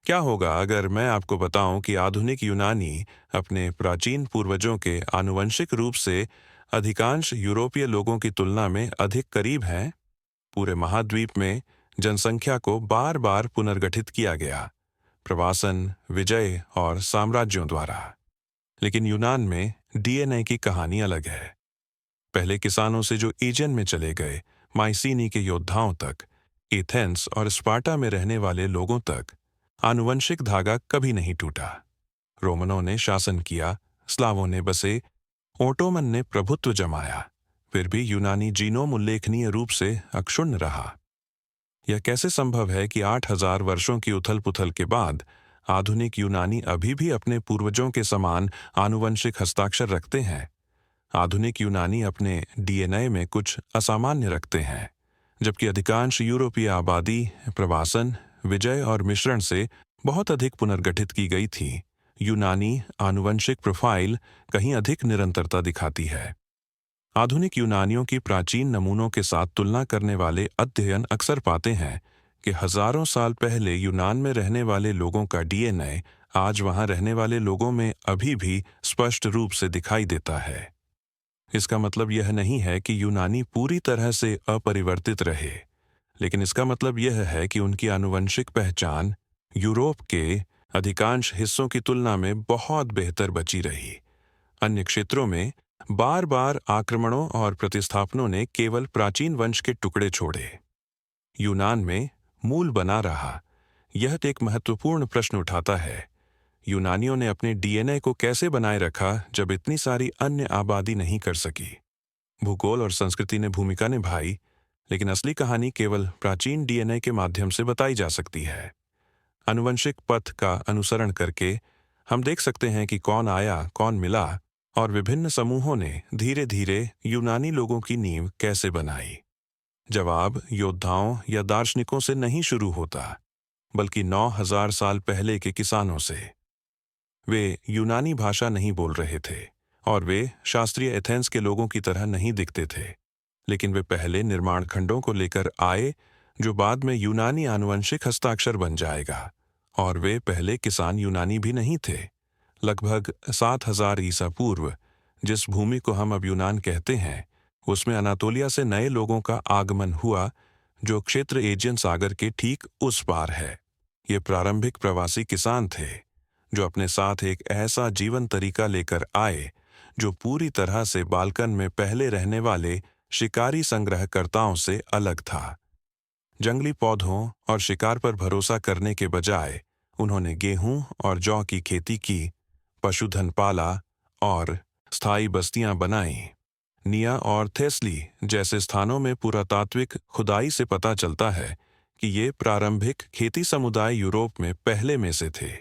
क्या होगा अगर मैं आपको बताऊं कि आधुनिक यूनानी अपने प्राचीन पूर्वजों के आनुवंशिक रूप से अधिकांश यूरोपीय लोगों की तुलना में अधिक करीब हैं? पूरे महाद्वीप में जनसंख्या को बार बार पुनर्गठित किया गया, प्रवासन, विजय और साम्राज्यों द्वारा। लेकिन यूनान में डीएनए की कहानी अलग है। पहले किसानों से जो एजियन में चले गए, माइसीनी के योद्धाओं तक, एथेंस और स्पार्टा में रहने वाले लोगों तक, आनुवंशिक धागा कभी नहीं टूटा। रोमनों ने शासन किया, स्लावों ने बसे, ओटोमन ने प्रभुत्व जमाया, फिर भी यूनानी जीनोम उल्लेखनीय रूप से अक्षुण्ण रहा। यह कैसे संभव है कि 8,000 वर्षों की उथल पुथल के बाद आधुनिक यूनानी अभी भी अपने पूर्वजों के समान आनुवंशिक हस्ताक्षर रखते हैं? आधुनिक यूनानी अपने डीएनए में कुछ असामान्य रखते हैं, जबकि अधिकांश यूरोपीय आबादी प्रवासन, विजय और मिश्रण से बहुत अधिक पुनर्गठित की गई थी। यूनानी आनुवंशिक प्रोफाइल कहीं अधिक निरंतरता दिखाती है। आधुनिक यूनानियों की प्राचीन नमूनों के साथ तुलना करने वाले अध्ययन अक्सर पाते हैं कि हजारों साल पहले यूनान में रहने वाले लोगों का डीएनए आज वहां रहने वाले लोगों में अभी भी स्पष्ट रूप से दिखाई देता है। इसका मतलब यह नहीं है कि यूनानी पूरी तरह से अपरिवर्तित रहे, लेकिन इसका मतलब यह है कि उनकी आनुवंशिक पहचान यूरोप के अधिकांश हिस्सों की तुलना में बहुत बेहतर बची रही। अन्य क्षेत्रों में बार बार आक्रमणों और प्रतिस्थापनों ने केवल प्राचीन वंश के टुकड़े छोड़े। यूनान में मूल बना रहा। यह एक महत्वपूर्ण प्रश्न उठाता है, यूनानियों ने अपने डीएनए को कैसे बनाए रखा जब इतनी सारी अन्य आबादी नहीं कर सकी? भूगोल और संस्कृति ने भूमिका निभाई, लेकिन असली कहानी केवल प्राचीन डीएनए के माध्यम से बताई जा सकती है। आनुवंशिक पथ का अनुसरण करके हम देख सकते हैं कि कौन आया, कौन मिला और विभिन्न समूहों ने धीरे धीरे यूनानी लोगों की नींव कैसे बनाई। जवाब योद्धाओं या दार्शनिकों से नहीं शुरू होता, बल्कि 9,000 साल पहले के किसानों से। वे यूनानी भाषा नहीं बोल रहे थे और वे शास्त्रीय एथेंस के लोगों की तरह नहीं दिखते थे, लेकिन वे पहले निर्माण खंडों को लेकर आए जो बाद में यूनानी आनुवंशिक हस्ताक्षर बन जाएगा। और वे पहले किसान यूनानी भी नहीं थे। लगभग 7,000 ईसा पूर्व जिस भूमि को हम अब यूनान कहते हैं, उसमें अनातोलिया से नए लोगों का आगमन हुआ, जो क्षेत्र एजियन सागर के ठीक उस पार है। ये प्रारंभिक प्रवासी किसान थे जो अपने साथ एक ऐसा जीवन तरीका लेकर आए जो पूरी तरह से बाल्कन में पहले रहने वाले शिकारी संग्रहकर्ताओं से अलग था। जंगली पौधों और शिकार पर भरोसा करने के बजाय उन्होंने गेहूं और जौ की खेती की, पशुधन पाला और स्थायी बस्तियां बनाईं। निया और थेस्ली जैसे स्थानों में पुरातात्विक खुदाई से पता चलता है कि ये प्रारंभिक खेती समुदाय यूरोप में पहले में से थे।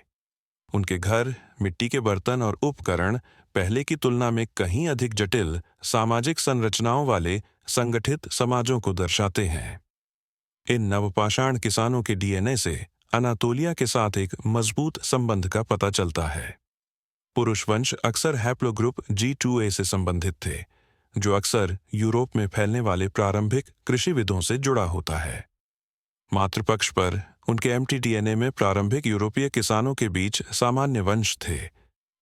उनके घर, मिट्टी के बर्तन और उपकरण पहले की तुलना में कहीं अधिक जटिल सामाजिक संरचनाओं वाले संगठित समाजों को दर्शाते हैं। इन नवपाषाण किसानों के डीएनए से अनातोलिया के साथ एक मजबूत संबंध का पता चलता है। पुरुष वंश अक्सर हैप्लोग्रुप G2A से संबंधित थे, जो अक्सर यूरोप में फैलने वाले प्रारंभिक कृषिविदों से जुड़ा होता है। मातृपक्ष पर उनके mtDNA में प्रारंभिक यूरोपीय किसानों के बीच सामान्य वंश थे,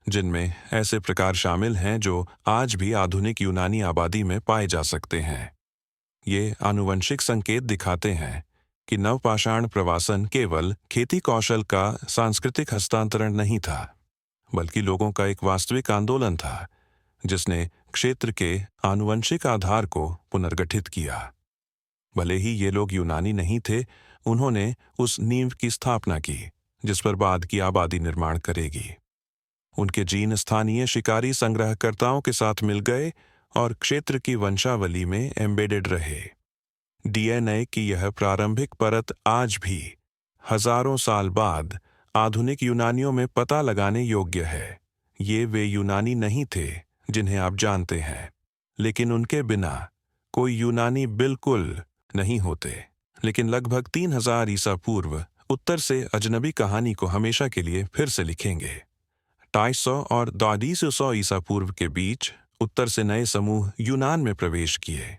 जिनमें ऐसे प्रकार शामिल हैं जो आज भी आधुनिक यूनानी आबादी में पाए जा सकते हैं। ये आनुवंशिक संकेत दिखाते हैं कि नवपाषाण प्रवासन केवल खेती कौशल का सांस्कृतिक हस्तांतरण नहीं था, बल्कि लोगों का एक वास्तविक आंदोलन था जिसने क्षेत्र के आनुवंशिक आधार को पुनर्गठित किया। भले ही ये लोग यूनानी नहीं थे, उन्होंने उस नींव की स्थापना की जिस पर बाद की आबादी निर्माण करेगी। उनके जीन स्थानीय शिकारी संग्रहकर्ताओं के साथ मिल गए और क्षेत्र की वंशावली में एम्बेडेड रहे। डीएनए की यह प्रारंभिक परत आज भी हजारों साल बाद आधुनिक यूनानियों में पता लगाने योग्य है। ये वे यूनानी नहीं थे जिन्हें आप जानते हैं, लेकिन उनके बिना कोई यूनानी बिल्कुल नहीं होते। लेकिन लगभग 3,000 ईसा पूर्व उत्तर से अजनबी कहानी को हमेशा के लिए फिर से लिखेंगे। 250 और 250 ईसा पूर्व के बीच उत्तर से नए समूह यूनान में प्रवेश किए।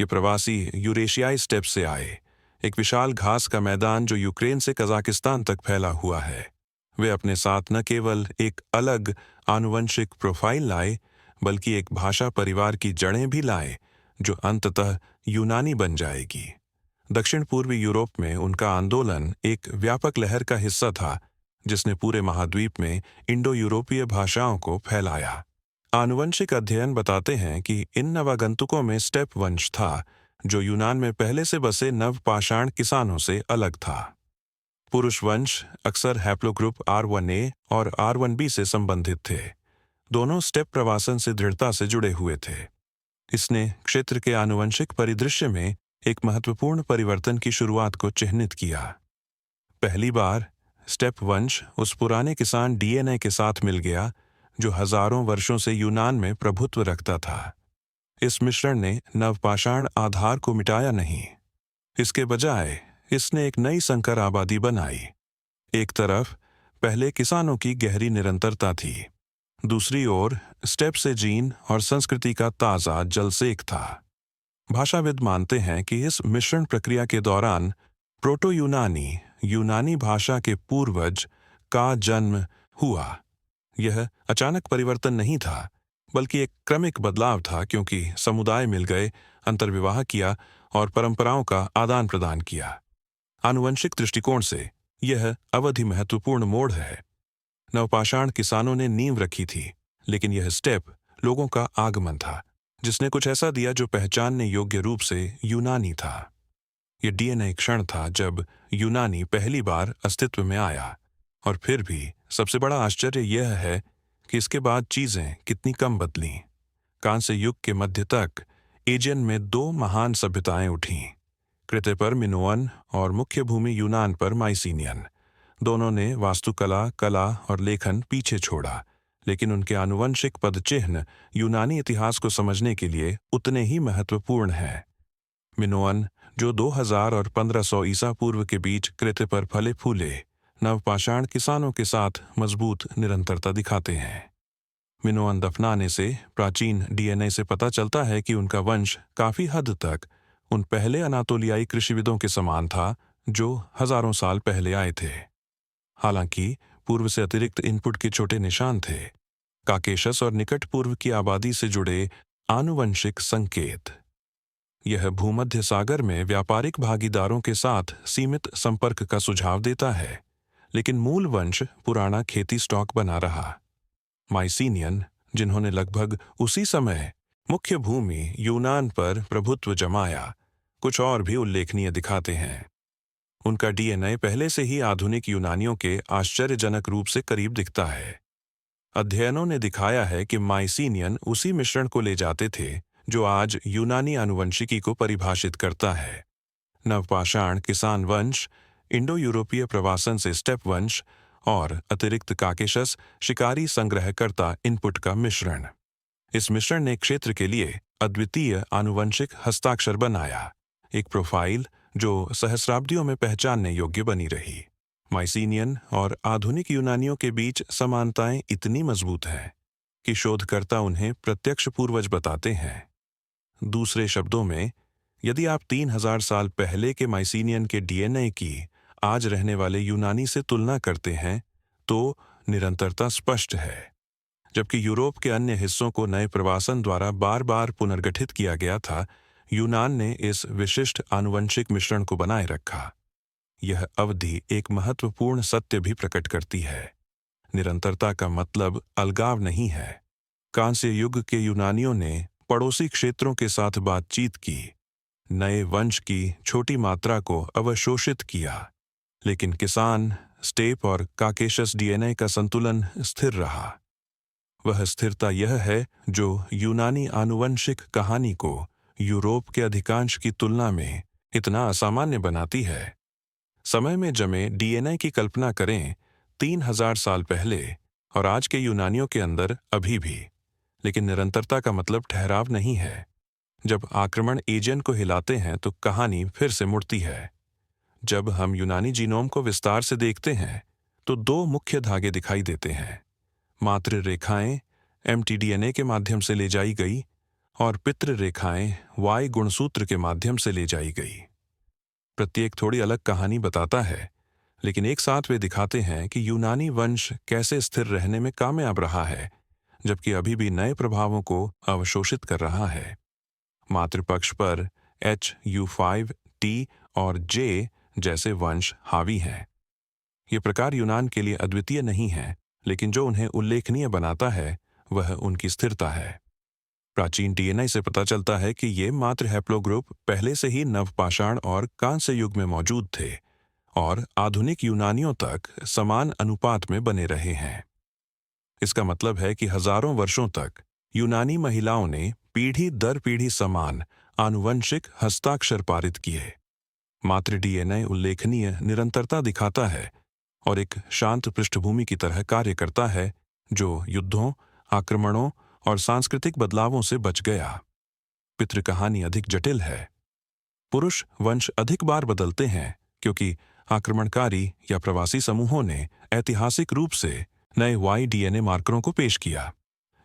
ये प्रवासी यूरेशियाई स्टेप से आए। एक विशाल घास का मैदान जो यूक्रेन से कजाकिस्तान तक फैला हुआ है। वे अपने साथ न केवल एक अलग आनुवंशिक प्रोफाइल लाए, बल्कि एक भाषा परिवार की जड़ें भी लाए जो अंततः यूनानी बन जाएगी। दक्षिण पूर्वी यूरोप में उनका आंदोलन एक व्यापक लहर का हिस्सा था जिसने पूरे महाद्वीप में इंडो यूरोपीय भाषाओं को फैलाया। आनुवंशिक अध्ययन बताते हैं कि इन नवागंतुकों में स्टेप वंश था जो यूनान में पहले से बसे नवपाषाण किसानों से अलग था। पुरुष वंश अक्सर हैप्लोग्रुप R1A और R1B से संबंधित थे। दोनों स्टेप प्रवासन से दृढ़ता से जुड़े हुए थे। इसने क्षेत्र के आनुवंशिक परिदृश्य में एक महत्वपूर्ण परिवर्तन की शुरुआत को चिह्नित किया। पहली बार स्टेप वंश उस पुराने किसान DNA के साथ मिल गया जो हजारों वर्षों से यूनान में प्रभुत्व रखता था। इस मिश्रण ने नवपाषाण आधार को मिटाया नहीं, इसके बजाय इसने एक नई संकर आबादी बनाई। एक तरफ पहले किसानों की गहरी निरंतरता थी, दूसरी ओर स्टेप से जीन और संस्कृति का ताज़ा जलसेक था। भाषाविद मानते हैं कि इस मिश्रण प्रक्रिया के दौरान प्रोटो यूनानी यूनानी भाषा के पूर्वज का जन्म हुआ। यह अचानक परिवर्तन नहीं था, बल्कि एक क्रमिक बदलाव था, क्योंकि समुदाय मिल गए, अंतर्विवाह किया और परंपराओं का आदान प्रदान किया। आनुवंशिक दृष्टिकोण से यह अवधि महत्वपूर्ण मोड़ है। नवपाषाण किसानों ने नींव रखी थी, लेकिन यह स्टेप लोगों का आगमन था जिसने कुछ ऐसा दिया जो पहचानने योग्य रूप से यूनानी था। यह DNA क्षण था जब यूनानी पहली बार अस्तित्व में आया। और फिर भी सबसे बड़ा आश्चर्य यह है कि इसके बाद चीजें कितनी कम बदलीं। कांस्य युग के मध्य तक एजियन में दो महान सभ्यताएं उठीं, कृते पर मिनोअन और मुख्य भूमि यूनान पर माइसीनियन। दोनों ने वास्तुकला, कला और लेखन पीछे छोड़ा, लेकिन उनके आनुवंशिक पदचिह्न यूनानी इतिहास को समझने के लिए उतने ही महत्वपूर्ण हैं। मिनोअन, जो 2000 और 1500 ईसा पूर्व के बीच कृते पर फले फूले नवपाषाण किसानों के साथ मजबूत निरंतरता दिखाते हैं। मिनोअन दफनाने से प्राचीन DNA से पता चलता है कि उनका वंश काफी हद तक उन पहले अनातोलियाई कृषिविदों के समान था जो हजारों साल पहले आए थे। हालांकि पूर्व से अतिरिक्त इनपुट के छोटे निशान थे, काकेशस और निकट पूर्व की आबादी से जुड़े आनुवंशिक संकेत। यह भूमध्य सागर में व्यापारिक भागीदारों के साथ सीमित संपर्क का सुझाव देता है, लेकिन मूल वंश पुराना खेती स्टॉक बना रहा। माइसीनियन, जिन्होंने लगभग उसी समय मुख्य भूमि यूनान पर प्रभुत्व जमाया, कुछ और भी उल्लेखनीय दिखाते हैं। उनका DNA पहले से ही आधुनिक यूनानियों के आश्चर्यजनक रूप से करीब दिखता है। अध्ययनों ने दिखाया है कि माइसीनियन उसी मिश्रण को ले जाते थे जो आज यूनानी आनुवंशिकी को परिभाषित करता है। नवपाषाण किसान वंश, इंडो यूरोपीय प्रवासन से स्टेप वंश और अतिरिक्त काकेशस शिकारी संग्रहकर्ता इनपुट का मिश्रण। इस मिश्रण ने क्षेत्र के लिए अद्वितीय आनुवंशिक हस्ताक्षर बनाया, एक प्रोफाइल जो सहस्राब्दियों में पहचानने योग्य बनी रही। माइसीनियन और आधुनिक यूनानियों के बीच समानताएं इतनी मजबूत हैं कि शोधकर्ता उन्हें प्रत्यक्ष पूर्वज बताते हैं। दूसरे शब्दों में, यदि आप 3000 साल पहले के माइसीनियन के DNA की आज रहने वाले यूनानी से तुलना करते हैं तो निरंतरता स्पष्ट है। जबकि यूरोप के अन्य हिस्सों को नए प्रवासन द्वारा बार बार पुनर्गठित किया गया था, यूनान ने इस विशिष्ट आनुवंशिक मिश्रण को बनाए रखा। यह अवधि एक महत्वपूर्ण सत्य भी प्रकट करती है। निरंतरता का मतलब अलगाव नहीं है। कांस्य युग के यूनानियों ने पड़ोसी क्षेत्रों के साथ बातचीत की, नए वंश की छोटी मात्रा को अवशोषित किया, लेकिन किसान, स्टेप और काकेशस DNA का संतुलन स्थिर रहा। वह स्थिरता यह है जो यूनानी आनुवंशिक कहानी को यूरोप के अधिकांश की तुलना में इतना असामान्य बनाती है। समय में जमे DNA की कल्पना करें 3000 साल पहले और आज के यूनानियों के अंदर अभी भी, लेकिन निरंतरता का मतलब ठहराव नहीं है। जब आक्रमण एजियन को हिलाते हैं तो कहानी फिर से मुड़ती है। जब हम यूनानी जीनोम को विस्तार से देखते हैं तो दो मुख्य धागे दिखाई देते हैं। मातृ रेखाएं mtDNA के माध्यम से ले जाई गई और पितृ रेखाएं Y गुणसूत्र के माध्यम से ले जाई गई। प्रत्येक थोड़ी अलग कहानी बताता है, लेकिन एक साथ वे दिखाते हैं कि यूनानी वंश कैसे स्थिर रहने में कामयाब रहा है, जबकि अभी भी नए प्रभावों को अवशोषित कर रहा है। मातृपक्ष पर HU5T और J जैसे वंश हावी हैं। ये प्रकार यूनान के लिए अद्वितीय नहीं है, लेकिन जो उन्हें उल्लेखनीय बनाता है वह उनकी स्थिरता है। प्राचीन DNA से पता चलता है कि ये मातृ हैप्लोग्रुप पहले से ही नवपाषाण और कांस्य युग में मौजूद थे और आधुनिक यूनानियों तक समान अनुपात में बने रहे हैं। इसका मतलब है कि हजारों वर्षों तक यूनानी महिलाओं ने पीढ़ी दर पीढ़ी समान आनुवंशिक हस्ताक्षर पारित किए। मातृ DNA उल्लेखनीय निरंतरता दिखाता है और एक शांत पृष्ठभूमि की तरह कार्य करता है जो युद्धों, आक्रमणों और सांस्कृतिक बदलावों से बच गया। पितृ कहानी अधिक जटिल है। पुरुष वंश अधिक बार बदलते हैं क्योंकि आक्रमणकारी या प्रवासी समूहों ने ऐतिहासिक रूप से नए Y-DNA मार्करों को पेश किया।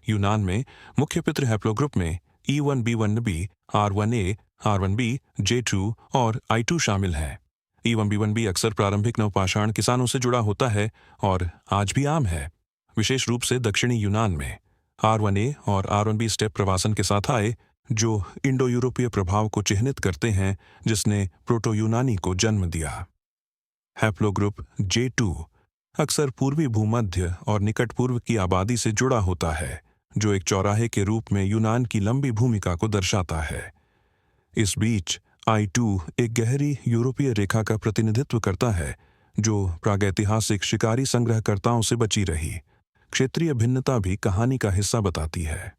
यूनान में मुख्य पितृ हैप्लोग्रुप में E1B1B, R1A, R1B, J2 और I2 शामिल हैं। E1B1B अक्सर प्रारंभिक नवपाषाण किसानों से जुड़ा होता है और आज भी आम है, विशेष रूप से दक्षिणी यूनान में। R1A और R1B स्टेप प्रवासन के साथ आए, जो इंडो यूरोपीय प्रभाव को चिह्नित करते हैं जिसने प्रोटो यूनानी को जन्म दिया। हैप्लोग्रुप J2 अक्सर पूर्वी भूमध्य और निकट पूर्व की आबादी से जुड़ा होता है, जो एक चौराहे के रूप में यूनान की लंबी भूमिका को दर्शाता है। इस बीच I2 एक गहरी यूरोपीय रेखा का प्रतिनिधित्व करता है जो प्रागैतिहासिक शिकारी संग्रहकर्ताओं से बची रही। क्षेत्रीय भिन्नता भी कहानी का हिस्सा बताती है।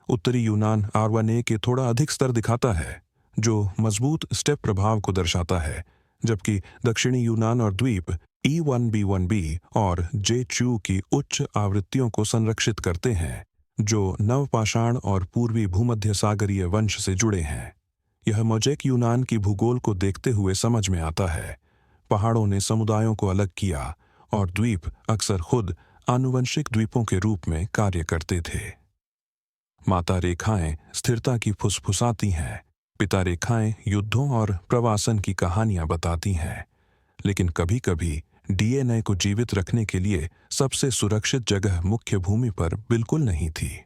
उत्तरी यूनान R1A के थोड़ा अधिक स्तर दिखाता है, जो मजबूत स्टेप प्रभाव को दर्शाता है, जबकि दक्षिणी यूनान और द्वीप E1B1B और J2 की उच्च आवृत्तियों को संरक्षित करते हैं, जो नवपाषाण और पूर्वी भूमध्य सागरीय वंश से जुड़े हैं। यह मोज़ेक यूनान की भूगोल को देखते हुए समझ में आता है। पहाड़ों ने समुदायों को अलग किया और द्वीप अक्सर खुद आनुवंशिक द्वीपों के रूप में कार्य करते थे। माता रेखाएं स्थिरता की फुसफुसाती हैं, पिता रेखाएं युद्धों और प्रवासन की कहानियां बताती हैं, लेकिन कभी-कभी DNA को जीवित रखने के लिए सबसे सुरक्षित जगह मुख्य भूमि पर बिल्कुल नहीं थी।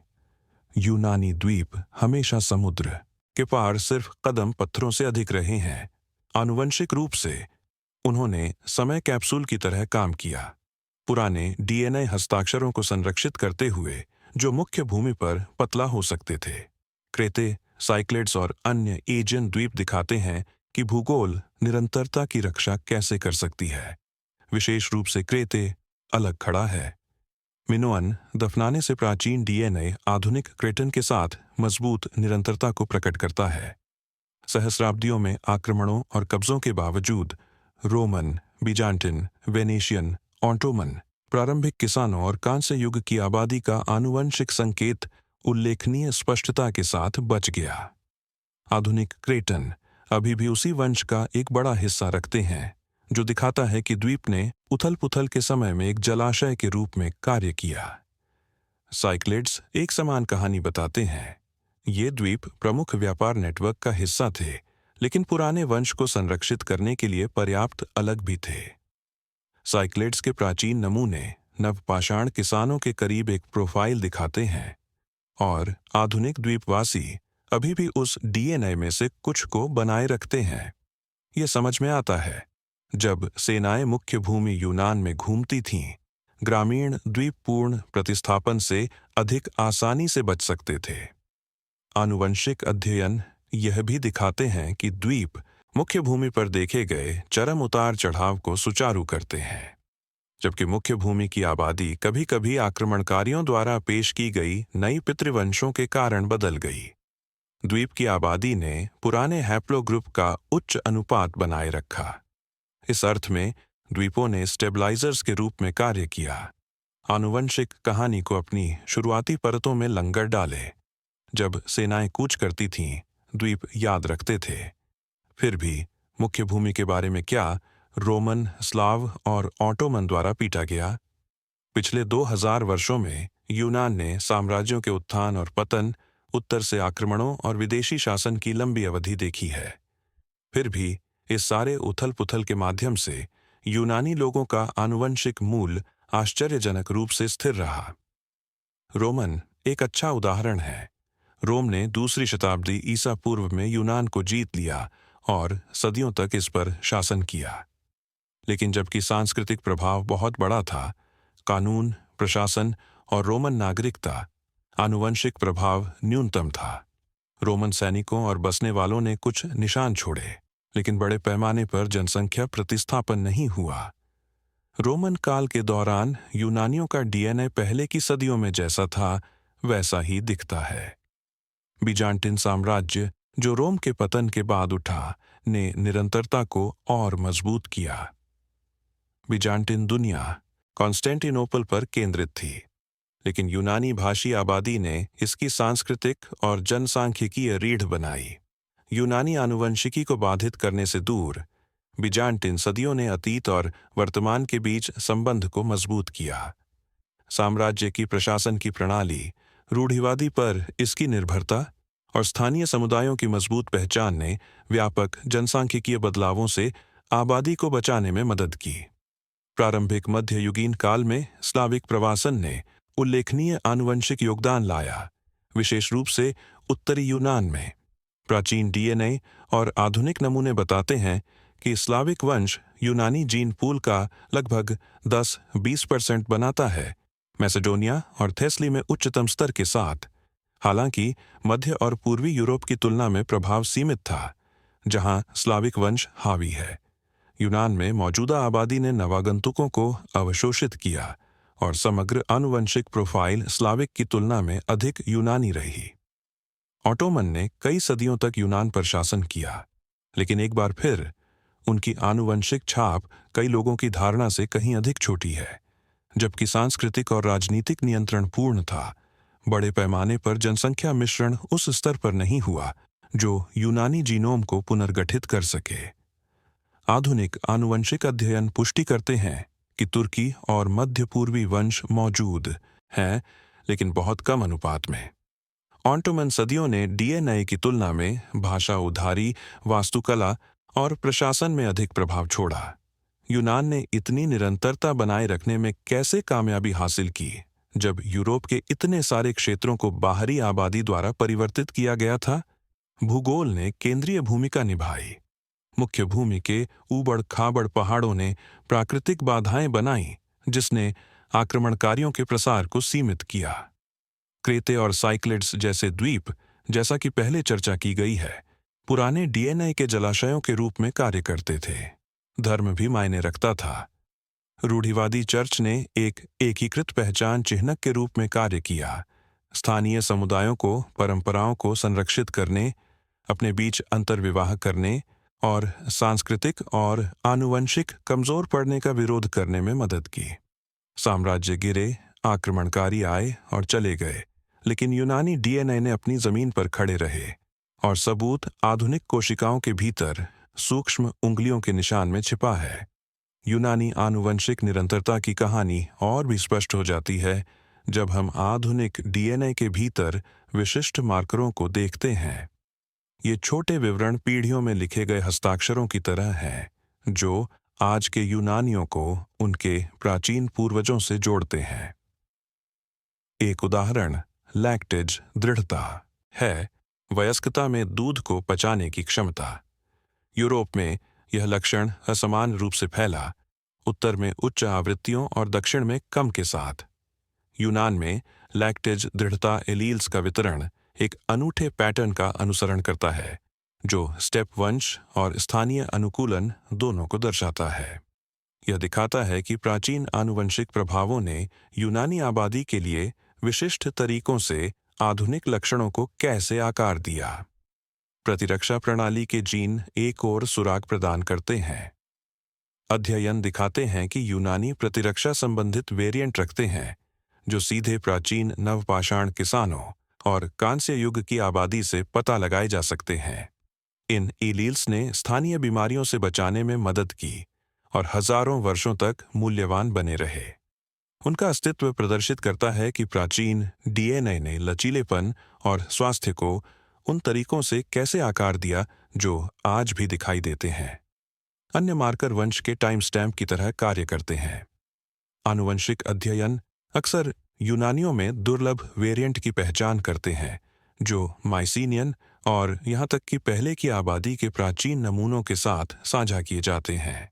यूनानी द्वीप हमेशा समुद्र के पार सिर्फ कदम पत्थरों से अधिक रहे हैं। आनुवंशिक रूप से उन्होंने समय कैप्सूल की तरह काम किया, पुराने DNA हस्ताक्षरों को संरक्षित करते हुए जो मुख्य भूमि पर पतला हो सकते थे। क्रेते, साइक्लेड्स और अन्य एजियन द्वीप दिखाते हैं कि भूगोल निरंतरता की रक्षा कैसे कर सकती है। विशेष रूप से क्रेते अलग खड़ा है। मिनोअन दफनाने से प्राचीन DNA आधुनिक क्रेटन के साथ मजबूत निरंतरता को प्रकट करता है। सहस्राब्दियों में आक्रमणों और कब्जों के बावजूद रोमन, बीजांटिन, वेनेशियन, ऑटोमन, प्रारंभिक किसानों और कांस्य युग की आबादी का आनुवंशिक संकेत उल्लेखनीय स्पष्टता के साथ बच गया। आधुनिक क्रेटन अभी भी उसी वंश का एक बड़ा हिस्सा रखते हैं, जो दिखाता है कि द्वीप ने उथल-पुथल के समय में एक जलाशय के रूप में कार्य किया। साइक्लेड्स एक समान कहानी बताते हैं। ये द्वीप प्रमुख व्यापार नेटवर्क का हिस्सा थे, लेकिन पुराने वंश को संरक्षित करने के लिए पर्याप्त अलग भी थे। साइक्लेड्स के प्राचीन नमूने नवपाषाण किसानों के करीब एक प्रोफाइल दिखाते हैं और आधुनिक द्वीपवासी अभी भी उस DNA में से कुछ को बनाए रखते हैं। यह समझ में आता है जब सेनाएं मुख्य भूमि यूनान में घूमती थीं, ग्रामीण द्वीपपूर्ण प्रतिस्थापन से अधिक आसानी से बच सकते थे। आनुवंशिक अध्ययन यह भी दिखाते हैं कि द्वीप मुख्य भूमि पर देखे गए चरम उतार चढ़ाव को सुचारू करते हैं, जबकि मुख्य भूमि की आबादी कभी-कभी आक्रमणकारियों द्वारा पेश की गई नई पितृवंशों के कारण बदल गई। द्वीप की आबादी ने पुराने हैप्लोग्रुप का उच्च अनुपात बनाए रखा। इस अर्थ में द्वीपों ने स्टेबलाइजर्स के रूप में कार्य किया, आनुवंशिक कहानी को अपनी शुरुआती परतों में लंगर डाले। जब सेनाएं कूच करती थीं, द्वीप याद रखते थे। फिर भी मुख्य भूमि के बारे में क्या रोमन, स्लाव और ऑटोमन द्वारा पीटा गया। पिछले 2000 वर्षों में यूनान ने साम्राज्यों के उत्थान और पतन, उत्तर से आक्रमणों और विदेशी शासन की लंबी अवधि देखी है। फिर भी इस सारे उथल पुथल के माध्यम से यूनानी लोगों का आनुवंशिक मूल आश्चर्यजनक रूप से स्थिर रहा। रोमन एक अच्छा उदाहरण है। रोम ने दूसरी शताब्दी ईसा पूर्व में यूनान को जीत लिया और सदियों तक इस पर शासन किया। लेकिन जबकि सांस्कृतिक प्रभाव बहुत बड़ा था, कानून, प्रशासन और रोमन नागरिकता, आनुवंशिक प्रभाव न्यूनतम था। रोमन सैनिकों और बसने वालों ने कुछ निशान छोड़े, लेकिन बड़े पैमाने पर जनसंख्या प्रतिस्थापन नहीं हुआ। रोमन काल के दौरान यूनानियों का डीएनए पहले की सदियों में जैसा था वैसा ही दिखता है। बीजान्टिन साम्राज्य, जो रोम के पतन के बाद उठा, ने निरंतरता को और मजबूत किया। बीजान्टिन दुनिया कॉन्स्टेंटिनोपल पर केंद्रित थी, लेकिन यूनानी भाषी आबादी ने इसकी सांस्कृतिक और जनसांख्यिकीय रीढ़ बनाई। यूनानी आनुवंशिकी को बाधित करने से दूर, बीजान्टिन सदियों ने अतीत और वर्तमान के बीच संबंध को मजबूत किया। साम्राज्य की प्रशासन की प्रणाली, रूढ़िवादी पर इसकी निर्भरता और स्थानीय समुदायों की मजबूत पहचान ने व्यापक जनसांख्यिकीय बदलावों से आबादी को बचाने में मदद की। प्रारंभिक मध्ययुगीन काल में स्लाविक प्रवासन ने उल्लेखनीय आनुवंशिक योगदान लाया, विशेष रूप से उत्तरी यूनान में। प्राचीन डीएनए और आधुनिक नमूने बताते हैं कि स्लाविक वंश यूनानी जीन पूल का लगभग 10-20% बनाता है, मैसेडोनिया और थेस्ली में उच्चतम स्तर के साथ। हालांकि मध्य और पूर्वी यूरोप की तुलना में प्रभाव सीमित था, जहां स्लाविक वंश हावी है। यूनान में मौजूदा आबादी ने नवागंतुकों को अवशोषित किया और समग्र आनुवंशिक प्रोफाइल स्लाविक की तुलना में अधिक यूनानी रही। ऑटोमन ने कई सदियों तक यूनान पर शासन किया, लेकिन एक बार फिर उनकी आनुवंशिक छाप कई लोगों की धारणा से कहीं अधिक छोटी है। जबकि सांस्कृतिक और राजनीतिक नियंत्रण पूर्ण था, बड़े पैमाने पर जनसंख्या मिश्रण उस स्तर पर नहीं हुआ जो यूनानी जीनोम को पुनर्गठित कर सके। आधुनिक आनुवंशिक अध्ययन पुष्टि करते हैं कि तुर्की और मध्य पूर्वी वंश मौजूद हैं, लेकिन बहुत कम अनुपात में। ऑटोमन सदियों ने डीएनए की तुलना में भाषा उधारी, वास्तुकला और प्रशासन में अधिक प्रभाव छोड़ा। यूनान ने इतनी निरंतरता बनाए रखने में कैसे कामयाबी हासिल की, जब यूरोप के इतने सारे क्षेत्रों को बाहरी आबादी द्वारा परिवर्तित किया गया था? भूगोल ने केंद्रीय भूमिका निभाई। मुख्य भूमि के ऊबड़ खाबड़ पहाड़ों ने प्राकृतिक बाधाएं बनाई, जिसने आक्रमणकारियों के प्रसार को सीमित किया। क्रेते और साइक्लिड्स जैसे द्वीप, जैसा कि पहले चर्चा की गई है, पुराने डीएनए के जलाशयों के रूप में कार्य करते थे। धर्म भी मायने रखता था। रूढ़िवादी चर्च ने एक एकीकृत पहचान चिह्नक के रूप में कार्य किया, स्थानीय समुदायों को परंपराओं को संरक्षित करने, अपने अंतर अंतर्विवाह करने और सांस्कृतिक और आनुवंशिक कमजोर पड़ने का विरोध करने में मदद की। साम्राज्य गिरे, आक्रमणकारी आए और चले गए, लेकिन यूनानी डीएनए ने अपनी जमीन पर खड़े रहे और सबूत आधुनिक कोशिकाओं के भीतर सूक्ष्म उंगलियों के निशान में छिपा है। यूनानी आनुवंशिक निरंतरता की कहानी और भी स्पष्ट हो जाती है जब हम आधुनिक डीएनए के भीतर विशिष्ट मार्करों को देखते हैं। ये छोटे विवरण पीढ़ियों में लिखे गए हस्ताक्षरों की तरह हैं, जो आज के यूनानियों को उनके प्राचीन पूर्वजों से जोड़ते हैं। एक उदाहरण लैक्टेज दृढ़ता है, वयस्कता में दूध को पचाने की क्षमता। यूरोप में यह लक्षण असमान रूप से फैला, उत्तर में उच्च आवृत्तियों और दक्षिण में कम के साथ। यूनान में लैक्टेज दृढ़ता एलील्स का वितरण एक अनूठे पैटर्न का अनुसरण करता है, जो स्टेप वंश और स्थानीय अनुकूलन दोनों को दर्शाता है। यह दिखाता है कि प्राचीन आनुवंशिक प्रभावों ने यूनानी आबादी के लिए विशिष्ट तरीकों से आधुनिक लक्षणों को कैसे आकार दिया। प्रतिरक्षा प्रणाली के जीन एक और सुराग प्रदान करते हैं। अध्ययन दिखाते हैं कि यूनानी प्रतिरक्षा संबंधित वेरिएंट रखते हैं, जो सीधे प्राचीन नवपाषाण किसानों और कांस्य युग की आबादी से पता लगाए जा सकते हैं। इन एलील्स ने स्थानीय बीमारियों से बचाने में मदद की और हजारों वर्षों तक मूल्यवान बने रहे। उनका अस्तित्व प्रदर्शित करता है कि प्राचीन डीएनए ने लचीलेपन और स्वास्थ्य को उन तरीकों से कैसे आकार दिया जो आज भी दिखाई देते हैं। अन्य मार्कर वंश के टाइम स्टैम्प की तरह कार्य करते हैं। आनुवंशिक अध्ययन अक्सर यूनानियों में दुर्लभ वेरिएंट की पहचान करते हैं, जो माइसीनियन और यहाँ तक कि पहले की आबादी के प्राचीन नमूनों के साथ साझा किए जाते हैं।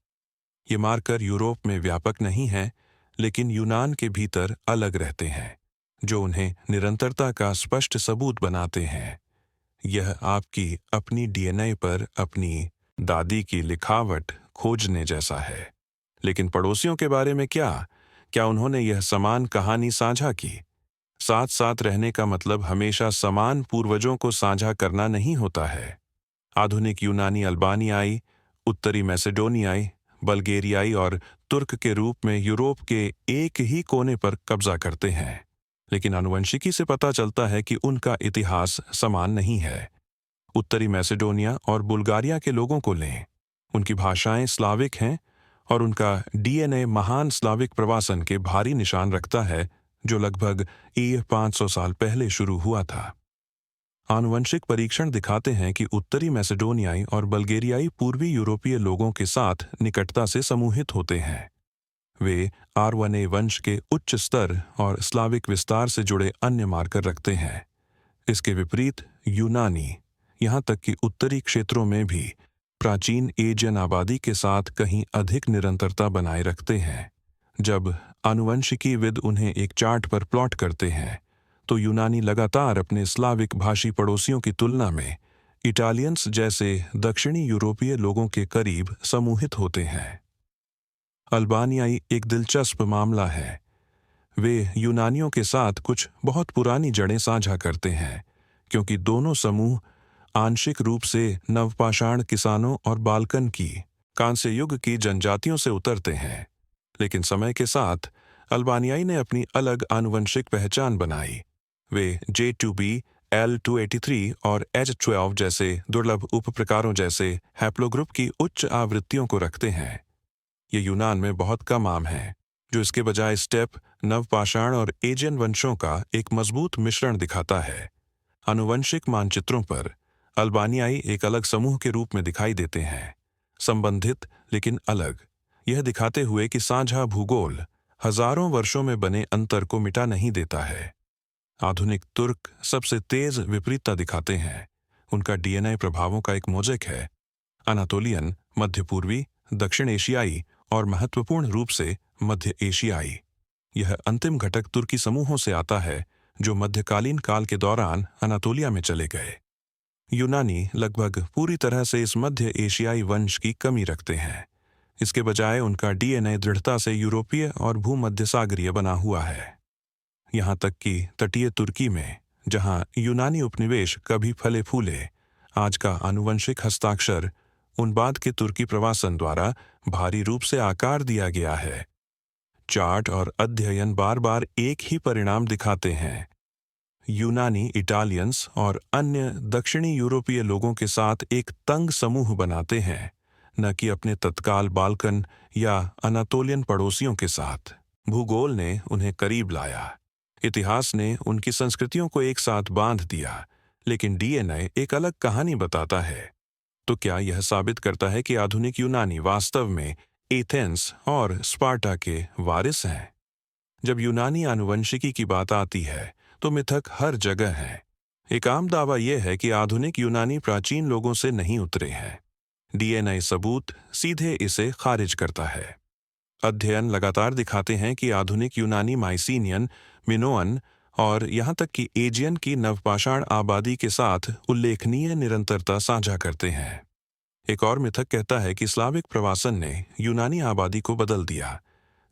ये मार्कर यूरोप में व्यापक नहीं हैं, लेकिन यूनान के भीतर अलग रहते हैं, जो उन्हें निरंतरता का स्पष्ट सबूत बनाते हैं। यह आपकी अपनी डीएनए पर अपनी दादी की लिखावट खोजने जैसा है। लेकिन पड़ोसियों के बारे में क्या उन्होंने यह समान कहानी साझा की? साथ साथ रहने का मतलब हमेशा समान पूर्वजों को साझा करना नहीं होता है। आधुनिक यूनानी अल्बानियाई, उत्तरी मैसेडोनियाई, बल्गेरियाई और तुर्क के रूप में यूरोप के एक ही कोने पर कब्जा करते हैं, लेकिन आनुवंशिकी से पता चलता है कि उनका इतिहास समान नहीं है। उत्तरी मैसेडोनिया और बुल्गारिया के लोगों को लें। उनकी भाषाएं स्लाविक हैं और उनका डीएनए महान स्लाविक प्रवासन के भारी निशान रखता है, जो लगभग 500 साल पहले शुरू हुआ था। आनुवंशिक परीक्षण दिखाते हैं कि उत्तरी मैसेडोनियाई और बल्गेरियाई पूर्वी यूरोपीय लोगों के साथ निकटता से समूहित होते हैं। वे R1A वंश के उच्च स्तर और स्लाविक विस्तार से जुड़े अन्य मार्कर रखते हैं। इसके विपरीत यूनानी, यहाँ तक कि उत्तरी क्षेत्रों में भी प्राचीन एजियन आबादी के साथ कहीं अधिक निरंतरता बनाए रखते हैं। जब आनुवंशिकीविद उन्हें एक चार्ट पर प्लॉट करते हैं, तो यूनानी लगातार अपने स्लाविक भाषी पड़ोसियों की तुलना में इटालियंस जैसे दक्षिणी यूरोपीय लोगों के करीब समूहित होते हैं। अल्बानियाई एक दिलचस्प मामला है। वे यूनानियों के साथ कुछ बहुत पुरानी जड़ें साझा करते हैं, क्योंकि दोनों समूह आंशिक रूप से नवपाषाण किसानों और बाल्कन की कांस्य युग की जनजातियों से उतरते हैं। लेकिन समय के साथ अल्बानियाई ने अपनी अलग आनुवंशिक पहचान बनाई। वे J2B, L283 और H12 जैसे दुर्लभ उपप्रकारों जैसे हैप्लोग्रुप की उच्च आवृत्तियों को रखते हैं। ये यूनान में बहुत कम आम है, जो इसके बजाय स्टेप, नवपाषाण और एजियन वंशों का एक मजबूत मिश्रण दिखाता है। आनुवंशिक मानचित्रों पर अल्बानियाई एक अलग समूह के रूप में दिखाई देते हैं, संबंधित लेकिन अलग, यह दिखाते हुए कि साझा भूगोल हजारों वर्षों में बने अंतर को मिटा नहीं देता है। आधुनिक तुर्क सबसे तेज विपरीतता दिखाते हैं। उनका डीएनए प्रभावों का एक मोज़ेक है। अनातोलियन, मध्य पूर्वी, दक्षिण एशियाई और महत्वपूर्ण रूप से मध्य एशियाई। यह अंतिम घटक तुर्की समूहों से आता है, जो मध्यकालीन काल के दौरान अनातोलिया में चले गए। यूनानी लगभग पूरी तरह से इस मध्य एशियाई वंश की कमी रखते हैं। इसके बजाय उनका डीएनए दृढ़ता से यूरोपीय और भूमध्यसागरीय बना हुआ है। यहाँ तक कि तटीय तुर्की में, जहाँ यूनानी उपनिवेश कभी फले फूले, आज का आनुवंशिक हस्ताक्षर उन बाद के तुर्की प्रवासन द्वारा भारी रूप से आकार दिया गया है। चार्ट और अध्ययन बार बार एक ही परिणाम दिखाते हैं। यूनानी इटालियंस और अन्य दक्षिणी यूरोपीय लोगों के साथ एक तंग समूह बनाते हैं, न कि अपने तत्काल बाल्कन या अनातोलियन पड़ोसियों के साथ। भूगोल ने उन्हें करीब लाया, इतिहास ने उनकी संस्कृतियों को एक साथ बांध दिया, लेकिन डीएनए एक अलग कहानी बताता है। तो क्या यह साबित करता है कि आधुनिक यूनानी वास्तव में एथेंस और स्पार्टा के वारिस हैं? जब यूनानी आनुवंशिकी की बात आती है, तो मिथक हर जगह है। एक आम दावा यह है कि आधुनिक यूनानी प्राचीन लोगों से नहीं उतरे हैं। डीएनए सबूत सीधे इसे खारिज करता है। अध्ययन लगातार दिखाते हैं कि आधुनिक यूनानी माइसीनियन, मिनोअन और यहाँ तक कि एजियन की नवपाषाण आबादी के साथ उल्लेखनीय निरंतरता साझा करते हैं। एक और मिथक कहता है कि स्लाविक प्रवासन ने यूनानी आबादी को बदल दिया,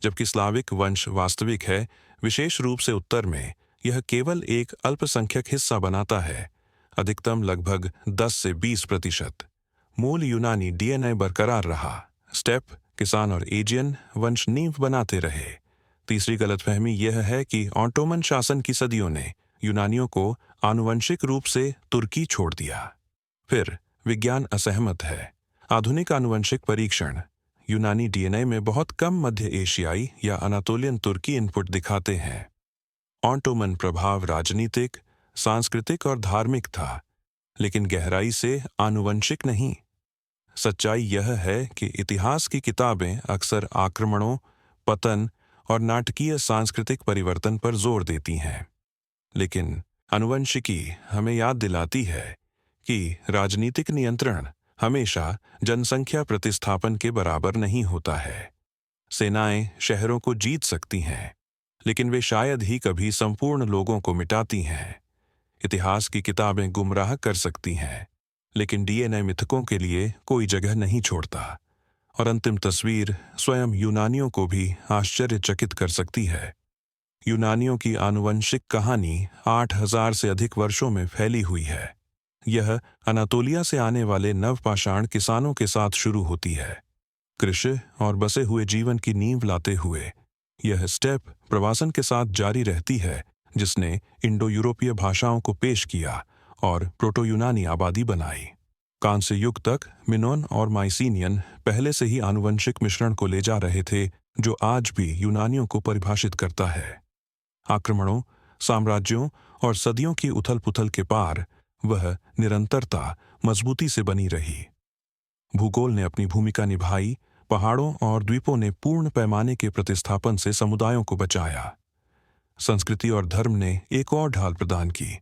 जबकि स्लाविक वंश वास्तविक है, विशेष रूप से उत्तर में, यह केवल एक अल्पसंख्यक हिस्सा बनाता है, अधिकतम लगभग 10 से 20%। मूल यूनानी डीएनए बरकरार रहा। स्टेप, किसान और एजियन वंश नींव बनाते रहे। तीसरी गलतफहमी यह है कि ऑटोमन शासन की सदियों ने यूनानियों को आनुवंशिक रूप से तुर्की छोड़ दिया। फिर विज्ञान असहमत है। आधुनिक आनुवंशिक परीक्षण यूनानी डीएनए में बहुत कम मध्य एशियाई या अनातोलियन तुर्की इनपुट दिखाते हैं। ऑटोमन प्रभाव राजनीतिक, सांस्कृतिक और धार्मिक था, लेकिन गहराई से आनुवंशिक नहीं। सच्चाई यह है कि इतिहास की किताबें अक्सर आक्रमणों, पतन और नाटकीय सांस्कृतिक परिवर्तन पर जोर देती हैं, लेकिन आनुवंशिकी हमें याद दिलाती है कि राजनीतिक नियंत्रण हमेशा जनसंख्या प्रतिस्थापन के बराबर नहीं होता है। सेनाएं शहरों को जीत सकती हैं, लेकिन वे शायद ही कभी संपूर्ण लोगों को मिटाती हैं। इतिहास की किताबें गुमराह कर सकती हैं, लेकिन डीएनए मिथकों के लिए कोई जगह नहीं छोड़ता, और अंतिम तस्वीर स्वयं यूनानियों को भी आश्चर्यचकित कर सकती है। यूनानियों की आनुवंशिक कहानी 8000 से अधिक वर्षों में फैली हुई है। यह अनातोलिया से आने वाले नवपाषाण किसानों के साथ शुरू होती है, कृषि और बसे हुए जीवन की नींव लाते हुए। यह स्टेप प्रवासन के साथ जारी रहती है, जिसने इंडो यूरोपीय भाषाओं को पेश किया और प्रोटो यूनानी आबादी बनाई। कांस्य युग तक मिनोन और माइसीनियन पहले से ही आनुवंशिक मिश्रण को ले जा रहे थे, जो आज भी यूनानियों को परिभाषित करता है। आक्रमणों, साम्राज्यों और सदियों की उथल-पुथल के पार वह निरंतरता मजबूती से बनी रही। भूगोल ने अपनी भूमिका निभाई। पहाड़ों और द्वीपों ने पूर्ण पैमाने के प्रतिस्थापन से समुदायों को बचाया। संस्कृति और धर्म ने एक और ढाल प्रदान की,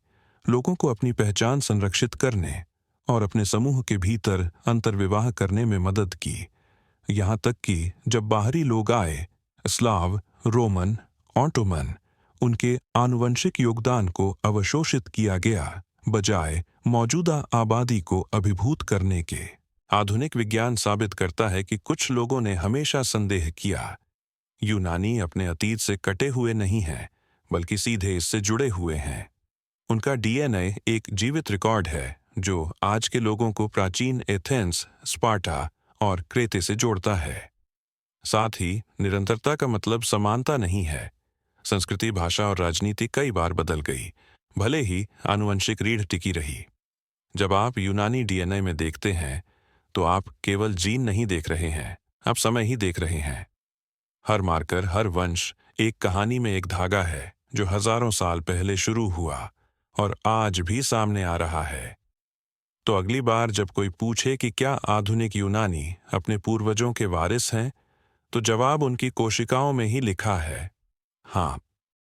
लोगों को अपनी पहचान संरक्षित करने और अपने समूह के भीतर अंतर्विवाह करने में मदद की। यहाँ तक कि जब बाहरी लोग आए, स्लाव, रोमन, ऑटोमन, उनके आनुवंशिक योगदान को अवशोषित किया गया, बजाय मौजूदा आबादी को अभिभूत करने के। आधुनिक विज्ञान साबित करता है कि कुछ लोगों ने हमेशा संदेह किया, यूनानी अपने अतीत से कटे हुए नहीं हैं, बल्कि सीधे इससे जुड़े हुए हैं। उनका डीएनए एक जीवित रिकॉर्ड है, जो आज के लोगों को प्राचीन एथेंस, स्पार्टा और क्रेते से जोड़ता है। साथ ही निरंतरता का मतलब समानता नहीं है। संस्कृति, भाषा और राजनीति कई बार बदल गई, भले ही आनुवंशिक रीढ़ टिकी रही। जब आप यूनानी डीएनए में देखते हैं, तो आप केवल जीन नहीं देख रहे हैं, आप समय ही देख रहे हैं। हर मार्कर, हर वंश एक कहानी में एक धागा है, जो हजारों साल पहले शुरू हुआ और आज भी सामने आ रहा है। तो अगली बार जब कोई पूछे कि क्या आधुनिक यूनानी अपने पूर्वजों के वारिस हैं, तो जवाब उनकी कोशिकाओं में ही लिखा है, हाँ।